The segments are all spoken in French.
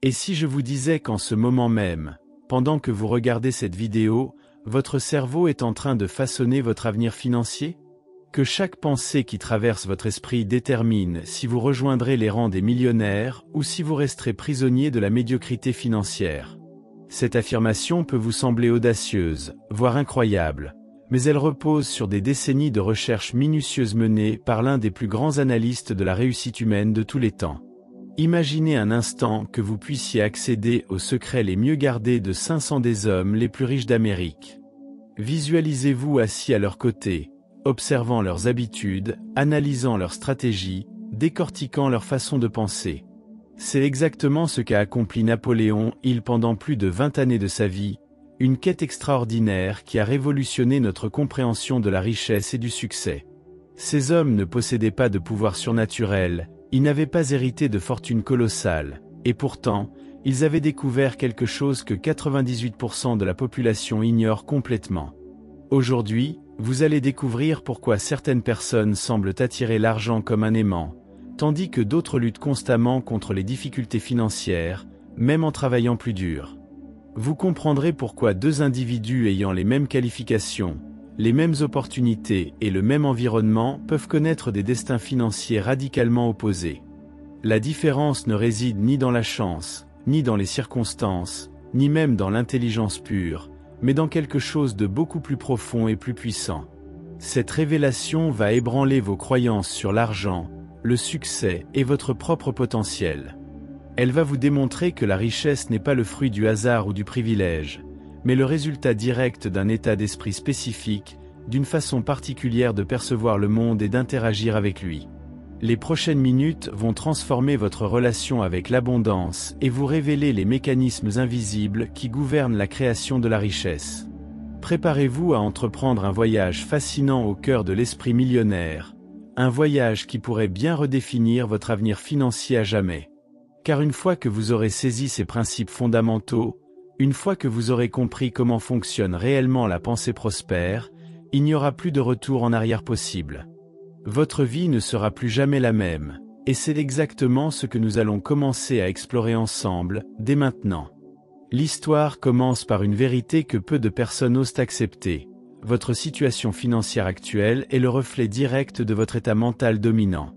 Et si je vous disais qu'en ce moment même, pendant que vous regardez cette vidéo, votre cerveau est en train de façonner votre avenir financier? Que chaque pensée qui traverse votre esprit détermine si vous rejoindrez les rangs des millionnaires ou si vous resterez prisonnier de la médiocrité financière. Cette affirmation peut vous sembler audacieuse, voire incroyable, mais elle repose sur des décennies de recherches minutieuses menées par l'un des plus grands analystes de la réussite humaine de tous les temps. Imaginez un instant que vous puissiez accéder aux secrets les mieux gardés de 500 des hommes les plus riches d'Amérique. Visualisez-vous assis à leur côté, observant leurs habitudes, analysant leurs stratégies, décortiquant leur façon de penser. C'est exactement ce qu'a accompli Napoléon Hill pendant plus de 20 années de sa vie, une quête extraordinaire qui a révolutionné notre compréhension de la richesse et du succès. Ces hommes ne possédaient pas de pouvoir surnaturel, ils n'avaient pas hérité de fortune colossale, et pourtant, ils avaient découvert quelque chose que 98% de la population ignore complètement. Aujourd'hui, vous allez découvrir pourquoi certaines personnes semblent attirer l'argent comme un aimant, tandis que d'autres luttent constamment contre les difficultés financières, même en travaillant plus dur. Vous comprendrez pourquoi deux individus ayant les mêmes qualifications, les mêmes opportunités et le même environnement peuvent connaître des destins financiers radicalement opposés. La différence ne réside ni dans la chance, ni dans les circonstances, ni même dans l'intelligence pure, mais dans quelque chose de beaucoup plus profond et plus puissant. Cette révélation va ébranler vos croyances sur l'argent, le succès et votre propre potentiel. Elle va vous démontrer que la richesse n'est pas le fruit du hasard ou du privilège, mais le résultat direct d'un état d'esprit spécifique, d'une façon particulière de percevoir le monde et d'interagir avec lui. Les prochaines minutes vont transformer votre relation avec l'abondance et vous révéler les mécanismes invisibles qui gouvernent la création de la richesse. Préparez-vous à entreprendre un voyage fascinant au cœur de l'esprit millionnaire, un voyage qui pourrait bien redéfinir votre avenir financier à jamais. Car une fois que vous aurez saisi ces principes fondamentaux, une fois que vous aurez compris comment fonctionne réellement la pensée prospère, il n'y aura plus de retour en arrière possible. Votre vie ne sera plus jamais la même, et c'est exactement ce que nous allons commencer à explorer ensemble, dès maintenant. L'histoire commence par une vérité que peu de personnes osent accepter. Votre situation financière actuelle est le reflet direct de votre état mental dominant.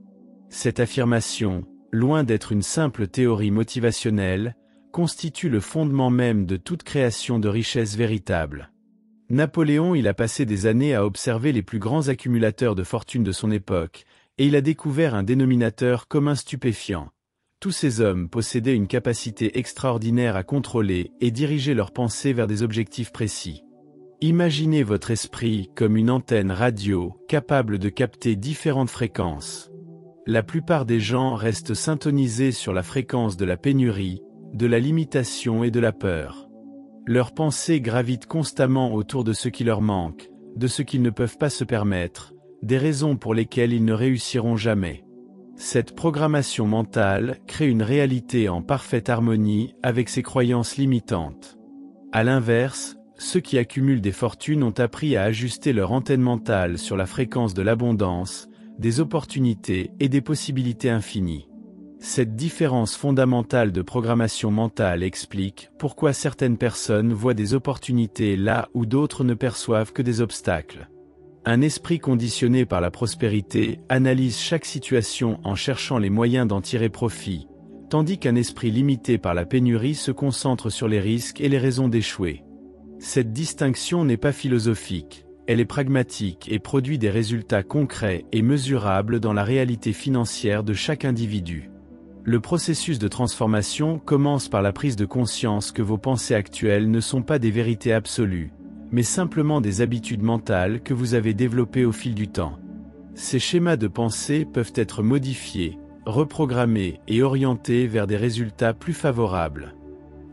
Cette affirmation, loin d'être une simple théorie motivationnelle, constitue le fondement même de toute création de richesse véritable. Napoléon il a passé des années à observer les plus grands accumulateurs de fortune de son époque, et il a découvert un dénominateur commun stupéfiant. Tous ces hommes possédaient une capacité extraordinaire à contrôler et diriger leurs pensées vers des objectifs précis. Imaginez votre esprit comme une antenne radio capable de capter différentes fréquences. La plupart des gens restent syntonisés sur la fréquence de la pénurie, de la limitation et de la peur. Leurs pensées gravitent constamment autour de ce qui leur manque, de ce qu'ils ne peuvent pas se permettre, des raisons pour lesquelles ils ne réussiront jamais. Cette programmation mentale crée une réalité en parfaite harmonie avec ses croyances limitantes. À l'inverse, ceux qui accumulent des fortunes ont appris à ajuster leur antenne mentale sur la fréquence de l'abondance, des opportunités et des possibilités infinies. Cette différence fondamentale de programmation mentale explique pourquoi certaines personnes voient des opportunités là où d'autres ne perçoivent que des obstacles. Un esprit conditionné par la prospérité analyse chaque situation en cherchant les moyens d'en tirer profit, tandis qu'un esprit limité par la pénurie se concentre sur les risques et les raisons d'échouer. Cette distinction n'est pas philosophique, elle est pragmatique et produit des résultats concrets et mesurables dans la réalité financière de chaque individu. Le processus de transformation commence par la prise de conscience que vos pensées actuelles ne sont pas des vérités absolues, mais simplement des habitudes mentales que vous avez développées au fil du temps. Ces schémas de pensée peuvent être modifiés, reprogrammés et orientés vers des résultats plus favorables.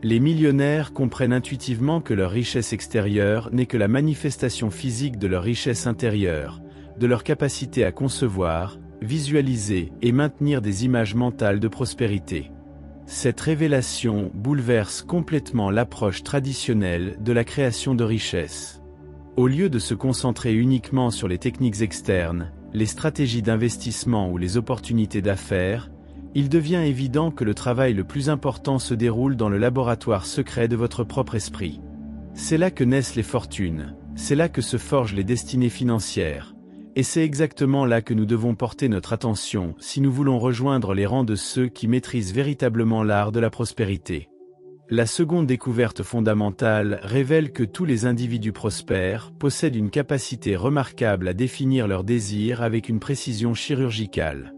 Les millionnaires comprennent intuitivement que leur richesse extérieure n'est que la manifestation physique de leur richesse intérieure, de leur capacité à concevoir, visualiser et maintenir des images mentales de prospérité. Cette révélation bouleverse complètement l'approche traditionnelle de la création de richesse. Au lieu de se concentrer uniquement sur les techniques externes, les stratégies d'investissement ou les opportunités d'affaires, il devient évident que le travail le plus important se déroule dans le laboratoire secret de votre propre esprit. C'est là que naissent les fortunes, c'est là que se forgent les destinées financières, et c'est exactement là que nous devons porter notre attention si nous voulons rejoindre les rangs de ceux qui maîtrisent véritablement l'art de la prospérité. La seconde découverte fondamentale révèle que tous les individus prospères possèdent une capacité remarquable à définir leurs désirs avec une précision chirurgicale.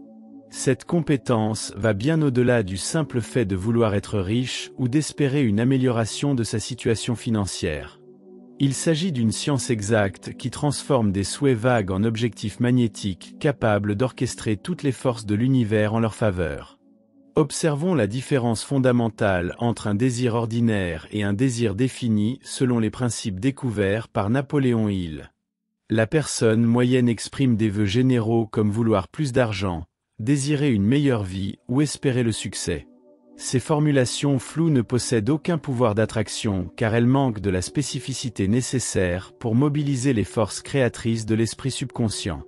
Cette compétence va bien au-delà du simple fait de vouloir être riche ou d'espérer une amélioration de sa situation financière. Il s'agit d'une science exacte qui transforme des souhaits vagues en objectifs magnétiques capables d'orchestrer toutes les forces de l'univers en leur faveur. Observons la différence fondamentale entre un désir ordinaire et un désir défini selon les principes découverts par Napoléon Hill. La personne moyenne exprime des vœux généraux comme vouloir plus d'argent, désirer une meilleure vie ou espérer le succès. Ces formulations floues ne possèdent aucun pouvoir d'attraction car elles manquent de la spécificité nécessaire pour mobiliser les forces créatrices de l'esprit subconscient.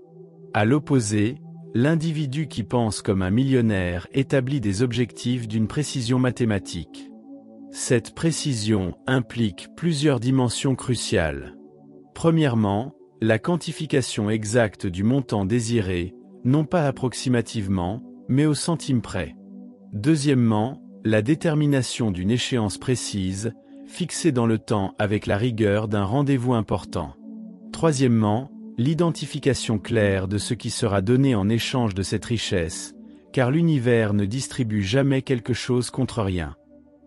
À l'opposé, l'individu qui pense comme un millionnaire établit des objectifs d'une précision mathématique. Cette précision implique plusieurs dimensions cruciales. Premièrement, la quantification exacte du montant désiré, non pas approximativement, mais au centime près. Deuxièmement, la détermination d'une échéance précise, fixée dans le temps avec la rigueur d'un rendez-vous important. Troisièmement, l'identification claire de ce qui sera donné en échange de cette richesse, car l'univers ne distribue jamais quelque chose contre rien.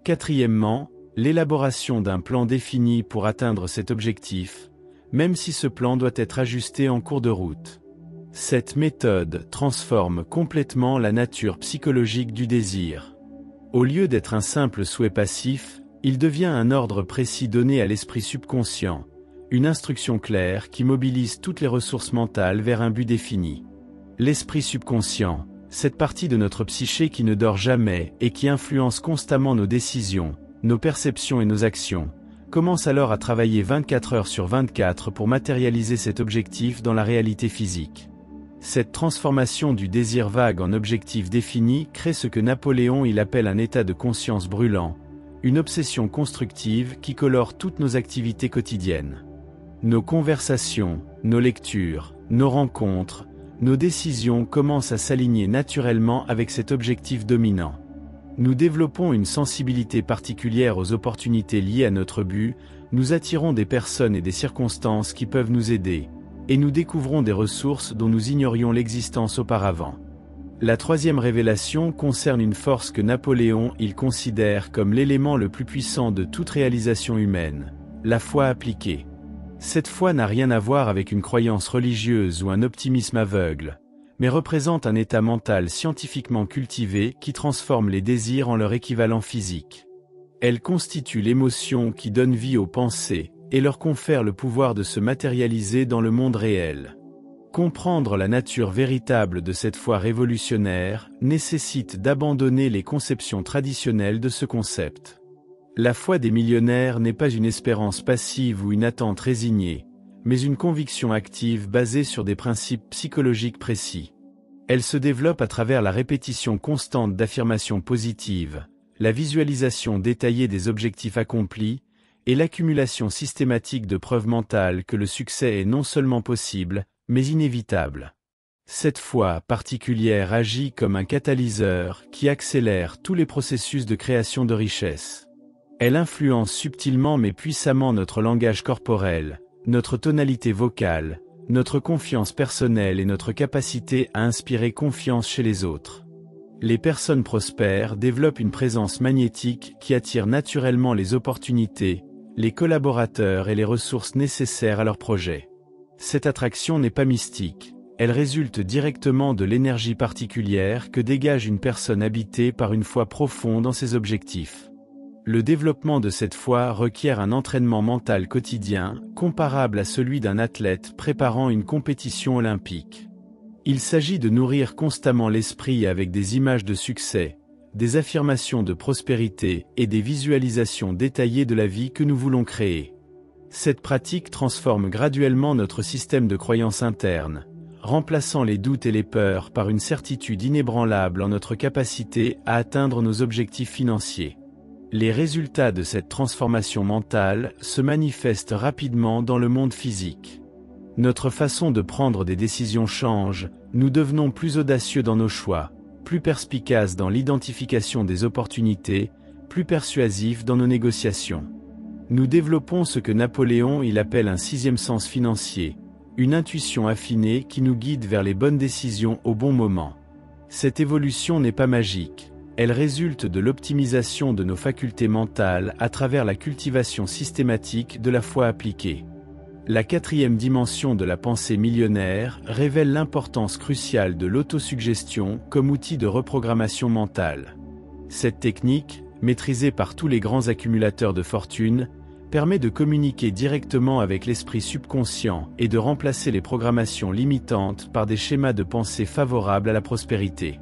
Quatrièmement, l'élaboration d'un plan défini pour atteindre cet objectif, même si ce plan doit être ajusté en cours de route. Cette méthode transforme complètement la nature psychologique du désir. Au lieu d'être un simple souhait passif, il devient un ordre précis donné à l'esprit subconscient, une instruction claire qui mobilise toutes les ressources mentales vers un but défini. L'esprit subconscient, cette partie de notre psyché qui ne dort jamais et qui influence constamment nos décisions, nos perceptions et nos actions, commence alors à travailler 24 heures sur 24 pour matérialiser cet objectif dans la réalité physique. Cette transformation du désir vague en objectif défini crée ce que Napoléon Hill appelle un état de conscience brûlant, une obsession constructive qui colore toutes nos activités quotidiennes. Nos conversations, nos lectures, nos rencontres, nos décisions commencent à s'aligner naturellement avec cet objectif dominant. Nous développons une sensibilité particulière aux opportunités liées à notre but, nous attirons des personnes et des circonstances qui peuvent nous aider, et nous découvrons des ressources dont nous ignorions l'existence auparavant. La troisième révélation concerne une force que Napoléon Hill considère comme l'élément le plus puissant de toute réalisation humaine, la foi appliquée. Cette foi n'a rien à voir avec une croyance religieuse ou un optimisme aveugle, mais représente un état mental scientifiquement cultivé qui transforme les désirs en leur équivalent physique. Elle constitue l'émotion qui donne vie aux pensées, et leur confère le pouvoir de se matérialiser dans le monde réel. Comprendre la nature véritable de cette foi révolutionnaire nécessite d'abandonner les conceptions traditionnelles de ce concept. La foi des millionnaires n'est pas une espérance passive ou une attente résignée, mais une conviction active basée sur des principes psychologiques précis. Elle se développe à travers la répétition constante d'affirmations positives, la visualisation détaillée des objectifs accomplis, et l'accumulation systématique de preuves mentales que le succès est non seulement possible, mais inévitable. Cette foi particulière agit comme un catalyseur qui accélère tous les processus de création de richesse. Elle influence subtilement mais puissamment notre langage corporel, notre tonalité vocale, notre confiance personnelle et notre capacité à inspirer confiance chez les autres. Les personnes prospères développent une présence magnétique qui attire naturellement les opportunités, les collaborateurs et les ressources nécessaires à leur projet. Cette attraction n'est pas mystique, elle résulte directement de l'énergie particulière que dégage une personne habitée par une foi profonde en ses objectifs. Le développement de cette foi requiert un entraînement mental quotidien, comparable à celui d'un athlète préparant une compétition olympique. Il s'agit de nourrir constamment l'esprit avec des images de succès, des affirmations de prospérité et des visualisations détaillées de la vie que nous voulons créer. Cette pratique transforme graduellement notre système de croyances internes, remplaçant les doutes et les peurs par une certitude inébranlable en notre capacité à atteindre nos objectifs financiers. Les résultats de cette transformation mentale se manifestent rapidement dans le monde physique. Notre façon de prendre des décisions change, nous devenons plus audacieux dans nos choix, plus perspicaces dans l'identification des opportunités, plus persuasifs dans nos négociations. Nous développons ce que Napoléon appelle un sixième sens financier, une intuition affinée qui nous guide vers les bonnes décisions au bon moment. Cette évolution n'est pas magique, elle résulte de l'optimisation de nos facultés mentales à travers la cultivation systématique de la foi appliquée. La quatrième dimension de la pensée millionnaire révèle l'importance cruciale de l'autosuggestion comme outil de reprogrammation mentale. Cette technique, maîtrisée par tous les grands accumulateurs de fortune, permet de communiquer directement avec l'esprit subconscient et de remplacer les programmations limitantes par des schémas de pensée favorables à la prospérité.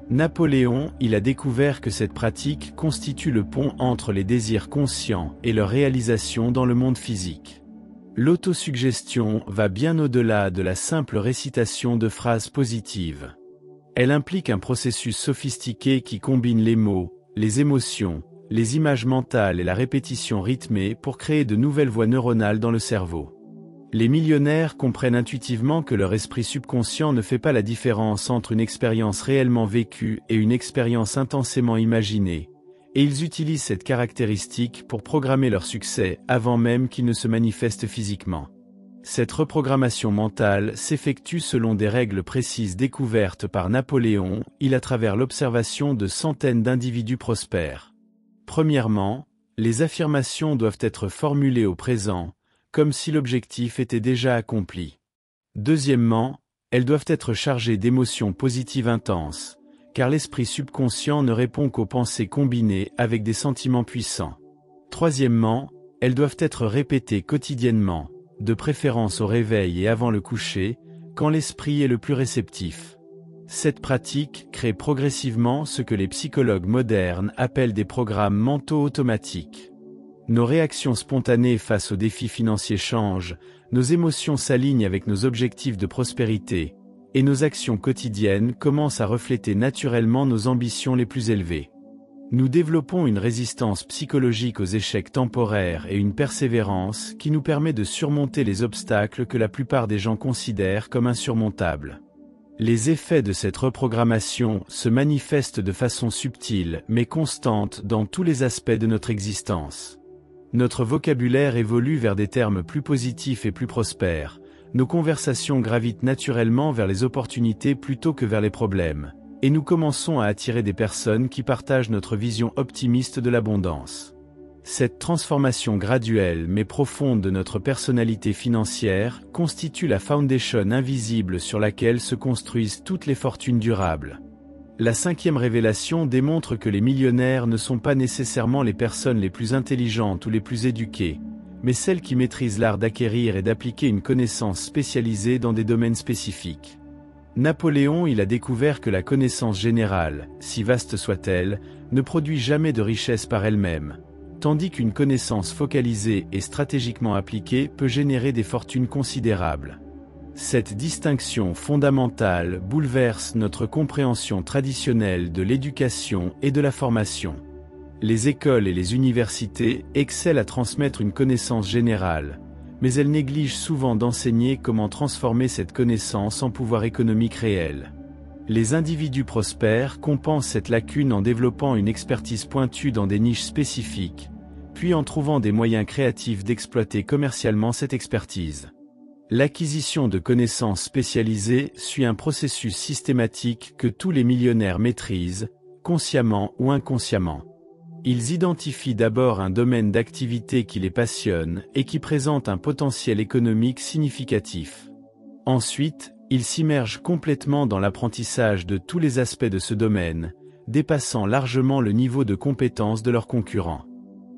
Napoléon a découvert que cette pratique constitue le pont entre les désirs conscients et leur réalisation dans le monde physique. L'autosuggestion va bien au-delà de la simple récitation de phrases positives. Elle implique un processus sophistiqué qui combine les mots, les émotions, les images mentales et la répétition rythmée pour créer de nouvelles voies neuronales dans le cerveau. Les millionnaires comprennent intuitivement que leur esprit subconscient ne fait pas la différence entre une expérience réellement vécue et une expérience intensément imaginée, et ils utilisent cette caractéristique pour programmer leur succès avant même qu'il ne se manifeste physiquement. Cette reprogrammation mentale s'effectue selon des règles précises découvertes par Napoléon à travers l'observation de centaines d'individus prospères. Premièrement, les affirmations doivent être formulées au présent, comme si l'objectif était déjà accompli. Deuxièmement, elles doivent être chargées d'émotions positives intenses, car l'esprit subconscient ne répond qu'aux pensées combinées avec des sentiments puissants. Troisièmement, elles doivent être répétées quotidiennement, de préférence au réveil et avant le coucher, quand l'esprit est le plus réceptif. Cette pratique crée progressivement ce que les psychologues modernes appellent des programmes mentaux automatiques. Nos réactions spontanées face aux défis financiers changent, nos émotions s'alignent avec nos objectifs de prospérité, et nos actions quotidiennes commencent à refléter naturellement nos ambitions les plus élevées. Nous développons une résistance psychologique aux échecs temporaires et une persévérance qui nous permet de surmonter les obstacles que la plupart des gens considèrent comme insurmontables. Les effets de cette reprogrammation se manifestent de façon subtile mais constante dans tous les aspects de notre existence. Notre vocabulaire évolue vers des termes plus positifs et plus prospères. Nos conversations gravitent naturellement vers les opportunités plutôt que vers les problèmes, et nous commençons à attirer des personnes qui partagent notre vision optimiste de l'abondance. Cette transformation graduelle mais profonde de notre personnalité financière constitue la foundation invisible sur laquelle se construisent toutes les fortunes durables. La cinquième révélation démontre que les millionnaires ne sont pas nécessairement les personnes les plus intelligentes ou les plus éduquées, mais celles qui maîtrisent l'art d'acquérir et d'appliquer une connaissance spécialisée dans des domaines spécifiques. Napoléon a découvert que la connaissance générale, si vaste soit-elle, ne produit jamais de richesse par elle-même, tandis qu'une connaissance focalisée et stratégiquement appliquée peut générer des fortunes considérables. Cette distinction fondamentale bouleverse notre compréhension traditionnelle de l'éducation et de la formation. Les écoles et les universités excellent à transmettre une connaissance générale, mais elles négligent souvent d'enseigner comment transformer cette connaissance en pouvoir économique réel. Les individus prospères compensent cette lacune en développant une expertise pointue dans des niches spécifiques, puis en trouvant des moyens créatifs d'exploiter commercialement cette expertise. L'acquisition de connaissances spécialisées suit un processus systématique que tous les millionnaires maîtrisent, consciemment ou inconsciemment. Ils identifient d'abord un domaine d'activité qui les passionne et qui présente un potentiel économique significatif. Ensuite, ils s'immergent complètement dans l'apprentissage de tous les aspects de ce domaine, dépassant largement le niveau de compétence de leurs concurrents.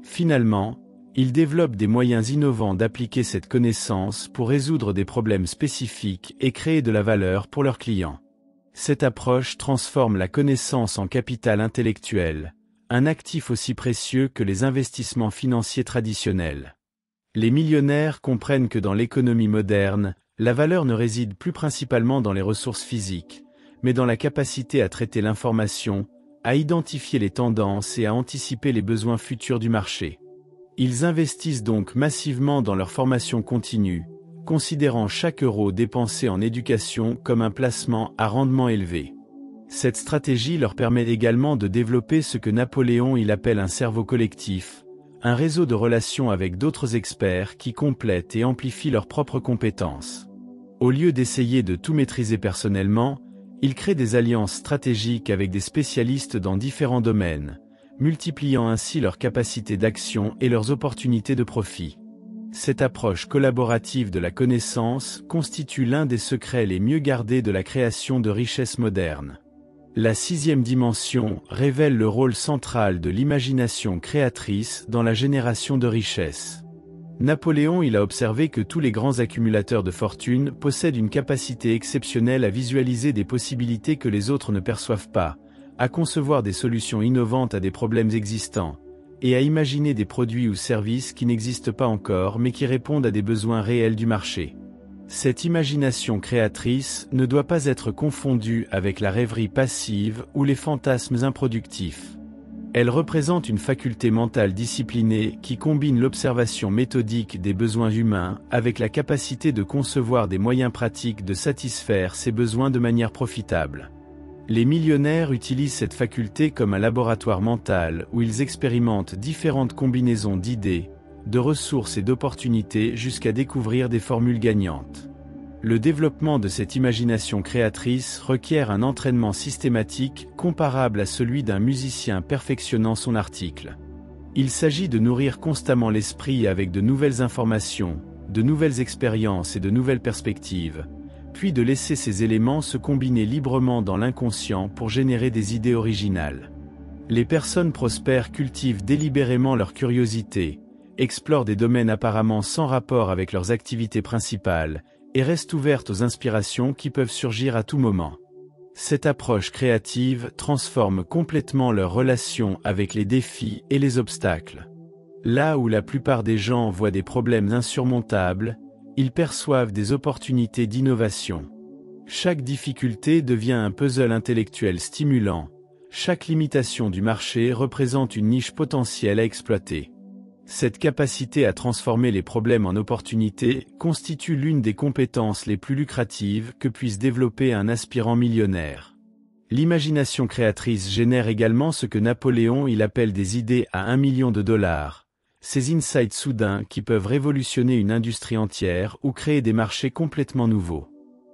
Finalement, ils développent des moyens innovants d'appliquer cette connaissance pour résoudre des problèmes spécifiques et créer de la valeur pour leurs clients. Cette approche transforme la connaissance en capital intellectuel, un actif aussi précieux que les investissements financiers traditionnels. Les millionnaires comprennent que dans l'économie moderne, La valeur ne réside plus principalement dans les ressources physiques, mais dans la capacité à traiter l'information, à identifier les tendances et à anticiper les besoins futurs du marché. Ils investissent donc massivement dans leur formation continue, considérant chaque euro dépensé en éducation comme un placement à rendement élevé. Cette stratégie leur permet également de développer ce que Napoléon appelle un cerveau collectif, un réseau de relations avec d'autres experts qui complètent et amplifient leurs propres compétences. Au lieu d'essayer de tout maîtriser personnellement, ils créent des alliances stratégiques avec des spécialistes dans différents domaines, multipliant ainsi leurs capacités d'action et leurs opportunités de profit. Cette approche collaborative de la connaissance constitue l'un des secrets les mieux gardés de la création de richesses modernes. La 6e dimension révèle le rôle central de l'imagination créatrice dans la génération de richesses. Napoléon a observé que tous les grands accumulateurs de fortune possèdent une capacité exceptionnelle à visualiser des possibilités que les autres ne perçoivent pas, à concevoir des solutions innovantes à des problèmes existants, et à imaginer des produits ou services qui n'existent pas encore mais qui répondent à des besoins réels du marché. Cette imagination créatrice ne doit pas être confondue avec la rêverie passive ou les fantasmes improductifs. Elle représente une faculté mentale disciplinée qui combine l'observation méthodique des besoins humains avec la capacité de concevoir des moyens pratiques de satisfaire ces besoins de manière profitable. Les millionnaires utilisent cette faculté comme un laboratoire mental où ils expérimentent différentes combinaisons d'idées, de ressources et d'opportunités jusqu'à découvrir des formules gagnantes. Le développement de cette imagination créatrice requiert un entraînement systématique comparable à celui d'un musicien perfectionnant son article. Il s'agit de nourrir constamment l'esprit avec de nouvelles informations, de nouvelles expériences et de nouvelles perspectives, puis de laisser ces éléments se combiner librement dans l'inconscient pour générer des idées originales. Les personnes prospères cultivent délibérément leur curiosité, explorent des domaines apparemment sans rapport avec leurs activités principales, et restent ouvertes aux inspirations qui peuvent surgir à tout moment. Cette approche créative transforme complètement leur relation avec les défis et les obstacles. Là où la plupart des gens voient des problèmes insurmontables, ils perçoivent des opportunités d'innovation. Chaque difficulté devient un puzzle intellectuel stimulant, chaque limitation du marché représente une niche potentielle à exploiter. Cette capacité à transformer les problèmes en opportunités constitue l'une des compétences les plus lucratives que puisse développer un aspirant millionnaire. L'imagination créatrice génère également ce que Napoléon appelle des idées à 1 million de dollars, ces insights soudains qui peuvent révolutionner une industrie entière ou créer des marchés complètement nouveaux.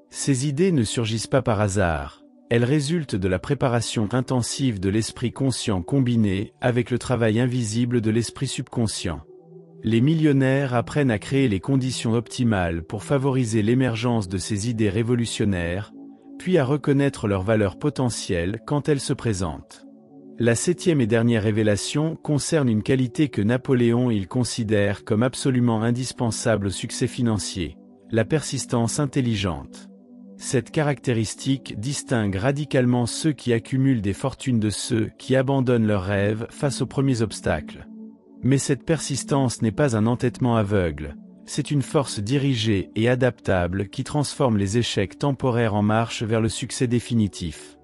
Ces idées ne surgissent pas par hasard. Elles résultent de la préparation intensive de l'esprit conscient combiné avec le travail invisible de l'esprit subconscient. Les millionnaires apprennent à créer les conditions optimales pour favoriser l'émergence de ces idées révolutionnaires, puis à reconnaître leur valeur potentielle quand elles se présentent. La 7e et dernière révélation concerne une qualité que Napoléon considère comme absolument indispensable au succès financier, la persistance intelligente. Cette caractéristique distingue radicalement ceux qui accumulent des fortunes de ceux qui abandonnent leurs rêves face aux premiers obstacles. Mais cette persistance n'est pas un entêtement aveugle, c'est une force dirigée et adaptable qui transforme les échecs temporaires en marche vers le succès définitif.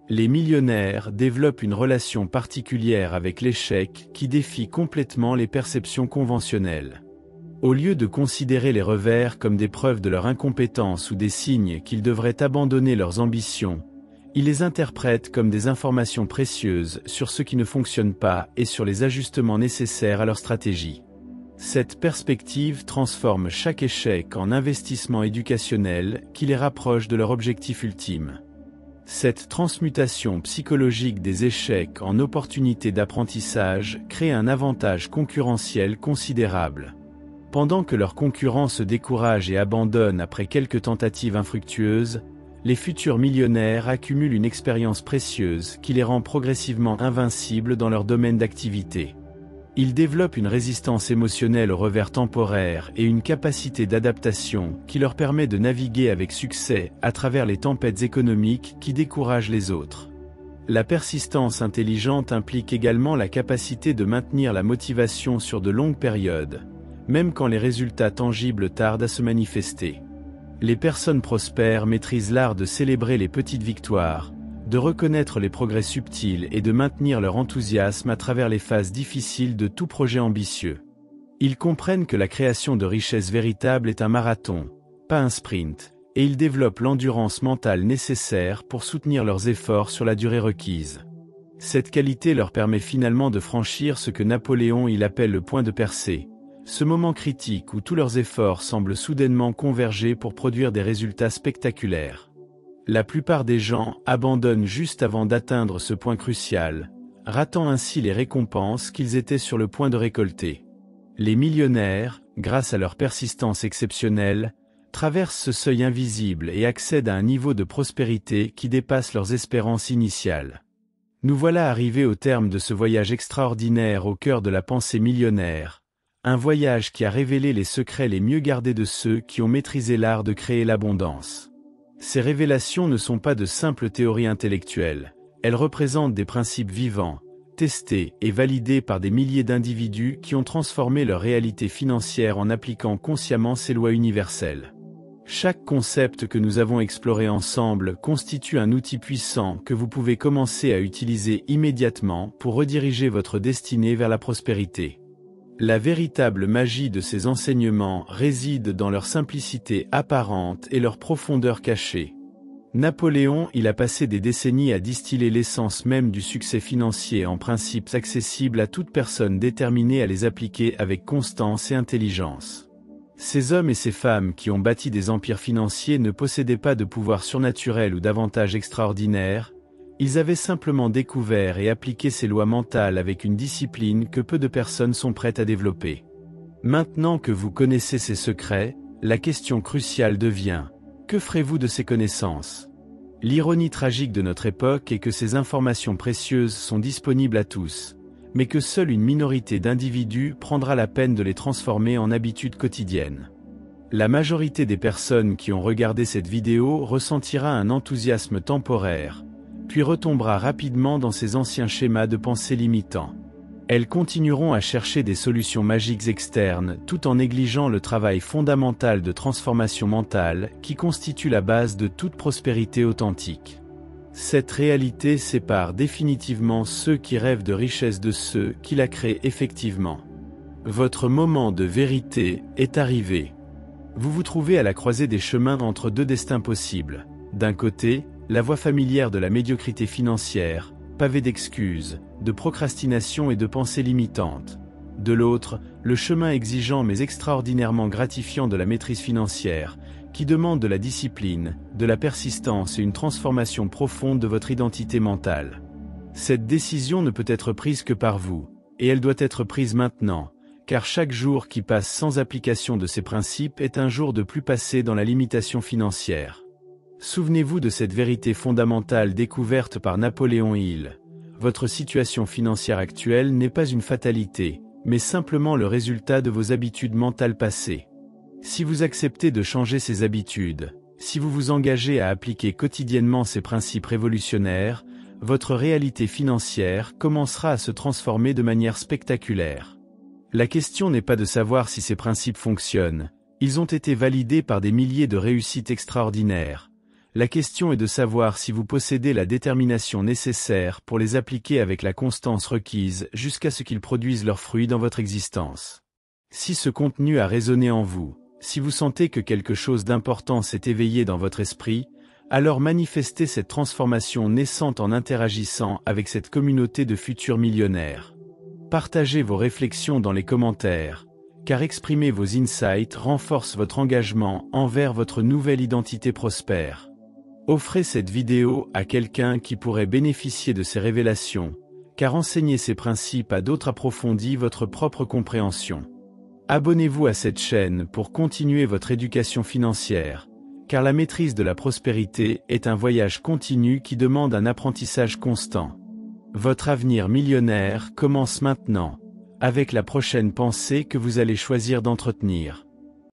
Les millionnaires développent une relation particulière avec l'échec qui défie complètement les perceptions conventionnelles. Au lieu de considérer les revers comme des preuves de leur incompétence ou des signes qu'ils devraient abandonner leurs ambitions, ils les interprètent comme des informations précieuses sur ce qui ne fonctionne pas et sur les ajustements nécessaires à leur stratégie. Cette perspective transforme chaque échec en investissement éducationnel qui les rapproche de leur objectif ultime. Cette transmutation psychologique des échecs en opportunités d'apprentissage crée un avantage concurrentiel considérable. Pendant que leurs concurrents se découragent et abandonnent après quelques tentatives infructueuses, les futurs millionnaires accumulent une expérience précieuse qui les rend progressivement invincibles dans leur domaine d'activité. Ils développent une résistance émotionnelle aux revers temporaires et une capacité d'adaptation qui leur permet de naviguer avec succès à travers les tempêtes économiques qui découragent les autres. La persistance intelligente implique également la capacité de maintenir la motivation sur de longues périodes, même quand les résultats tangibles tardent à se manifester. Les personnes prospères maîtrisent l'art de célébrer les petites victoires, de reconnaître les progrès subtils et de maintenir leur enthousiasme à travers les phases difficiles de tout projet ambitieux. Ils comprennent que la création de richesses véritables est un marathon, pas un sprint, et ils développent l'endurance mentale nécessaire pour soutenir leurs efforts sur la durée requise. Cette qualité leur permet finalement de franchir ce que Napoléon appelle le point de percée, ce moment critique où tous leurs efforts semblent soudainement converger pour produire des résultats spectaculaires. La plupart des gens abandonnent juste avant d'atteindre ce point crucial, ratant ainsi les récompenses qu'ils étaient sur le point de récolter. Les millionnaires, grâce à leur persistance exceptionnelle, traversent ce seuil invisible et accèdent à un niveau de prospérité qui dépasse leurs espérances initiales. Nous voilà arrivés au terme de ce voyage extraordinaire au cœur de la pensée millionnaire, un voyage qui a révélé les secrets les mieux gardés de ceux qui ont maîtrisé l'art de créer l'abondance. Ces révélations ne sont pas de simples théories intellectuelles, elles représentent des principes vivants, testés et validés par des milliers d'individus qui ont transformé leur réalité financière en appliquant consciemment ces lois universelles. Chaque concept que nous avons exploré ensemble constitue un outil puissant que vous pouvez commencer à utiliser immédiatement pour rediriger votre destinée vers la prospérité. La véritable magie de ces enseignements réside dans leur simplicité apparente et leur profondeur cachée. Napoléon a passé des décennies à distiller l'essence même du succès financier en principes accessibles à toute personne déterminée à les appliquer avec constance et intelligence. Ces hommes et ces femmes qui ont bâti des empires financiers ne possédaient pas de pouvoir surnaturel ou d'avantages extraordinaires, ils avaient simplement découvert et appliqué ces lois mentales avec une discipline que peu de personnes sont prêtes à développer. Maintenant que vous connaissez ces secrets, la question cruciale devient: que ferez-vous de ces connaissances? L'ironie tragique de notre époque est que ces informations précieuses sont disponibles à tous, mais que seule une minorité d'individus prendra la peine de les transformer en habitudes quotidiennes. La majorité des personnes qui ont regardé cette vidéo ressentira un enthousiasme temporaire, puis retombera rapidement dans ses anciens schémas de pensée limitants. Elles continueront à chercher des solutions magiques externes tout en négligeant le travail fondamental de transformation mentale qui constitue la base de toute prospérité authentique. Cette réalité sépare définitivement ceux qui rêvent de richesse de ceux qui la créent effectivement. Votre moment de vérité est arrivé. Vous vous trouvez à la croisée des chemins entre deux destins possibles. D'un côté, la voie familière de la médiocrité financière, pavée d'excuses, de procrastination et de pensées limitantes. De l'autre, le chemin exigeant mais extraordinairement gratifiant de la maîtrise financière, qui demande de la discipline, de la persistance et une transformation profonde de votre identité mentale. Cette décision ne peut être prise que par vous, et elle doit être prise maintenant, car chaque jour qui passe sans application de ces principes est un jour de plus passé dans la limitation financière. Souvenez-vous de cette vérité fondamentale découverte par Napoléon Hill. Votre situation financière actuelle n'est pas une fatalité, mais simplement le résultat de vos habitudes mentales passées. Si vous acceptez de changer ces habitudes, si vous vous engagez à appliquer quotidiennement ces principes révolutionnaires, votre réalité financière commencera à se transformer de manière spectaculaire. La question n'est pas de savoir si ces principes fonctionnent, ils ont été validés par des milliers de réussites extraordinaires. La question est de savoir si vous possédez la détermination nécessaire pour les appliquer avec la constance requise jusqu'à ce qu'ils produisent leurs fruits dans votre existence. Si ce contenu a résonné en vous, si vous sentez que quelque chose d'important s'est éveillé dans votre esprit, alors manifestez cette transformation naissante en interagissant avec cette communauté de futurs millionnaires. Partagez vos réflexions dans les commentaires, car exprimer vos insights renforce votre engagement envers votre nouvelle identité prospère. Offrez cette vidéo à quelqu'un qui pourrait bénéficier de ces révélations, car enseigner ces principes à d'autres approfondit votre propre compréhension. Abonnez-vous à cette chaîne pour continuer votre éducation financière, car la maîtrise de la prospérité est un voyage continu qui demande un apprentissage constant. Votre avenir millionnaire commence maintenant, avec la prochaine pensée que vous allez choisir d'entretenir.